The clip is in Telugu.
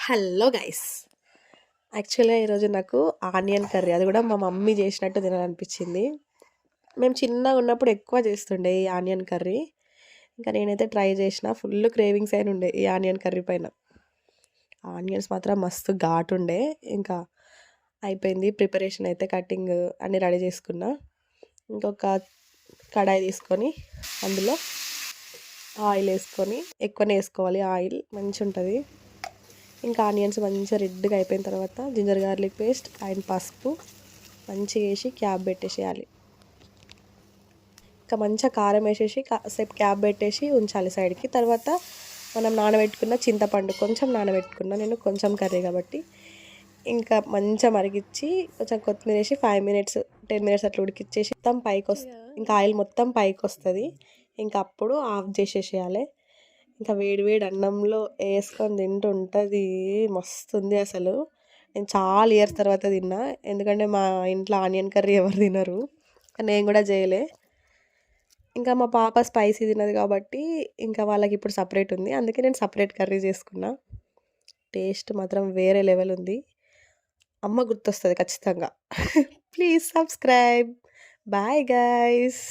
Hello guys. యాక్చువల్‌గా ఈరోజు నాకు ఆనియన్ కర్రీ, అది కూడా మా మమ్మీ చేసినట్టు తినాలనిపించింది. మేము చిన్నగా ఉన్నప్పుడు ఎక్కువ చేస్తుండే ఈ ఆనియన్ కర్రీ. ఇంకా నేనైతే ట్రై చేసిన, ఫుల్ క్రేవింగ్స్ అయిన ఉండే ఈ ఆనియన్ కర్రీ పైన. ఆనియన్స్ మాత్రం మస్తు ఘాటు ఉండే. ఇంకా అయిపోయింది ప్రిపరేషన్, అయితే కటింగ్ అన్నీ రెడీ చేసుకున్నా. ఇంకొక కడాయి తీసుకొని అందులో ఆయిల్ వేసుకొని, ఎక్కువనే వేసుకోవాలి ఆయిల్, మంచిగా ఉంటుంది. ఇంకా ఆనియన్స్ మంచిగా రెడ్గా అయిపోయిన తర్వాత జింజర్ గార్లిక్ పేస్ట్ అండ్ పసుపు మంచిగా వేసి క్యాప్ పెట్టేసేయాలి. ఇంకా మంచిగా కారం వేసేసి కాసేపు క్యాప్ పెట్టేసి ఉంచాలి సైడ్కి. తర్వాత మనం నానబెట్టుకున్న చింతపండు కొంచెం నానబెట్టుకున్నా, నేను కొంచెం కర్రీ కాబట్టి. ఇంకా మంచిగా మరిగించి కొంచెం కొత్తిమీర వేసి 5 మినిట్స్ 10 మినిట్స్ అట్లా ఉడికిచ్చేసి మొత్తం పైకి వస్తుంది. ఇంకా ఆయిల్ మొత్తం పైకి వస్తుంది. ఇంకా అప్పుడు ఆఫ్ చేసేసేయాలి. ఇంకా వేడి వేడి అన్నంలో వేసుకొని తింటుంటుంది, మస్తు ఉంది అసలు. నేను చాలా ఇయర్స్ తర్వాత తిన్నా, ఎందుకంటే మా ఇంట్లో ఆనియన్ కర్రీ ఎవరు తినరు, నేను కూడా చేయలే. ఇంకా మా పాప స్పైసీ తినదు కాబట్టి ఇంకా వాళ్ళకి ఇప్పుడు సపరేట్ ఉంది, అందుకే నేను సపరేట్ కర్రీ చేసుకున్నా. టేస్ట్ మాత్రం వేరే లెవెల్ ఉంది. అమ్మ గుర్తొస్తుంది ఖచ్చితంగా. Please subscribe. Bye guys.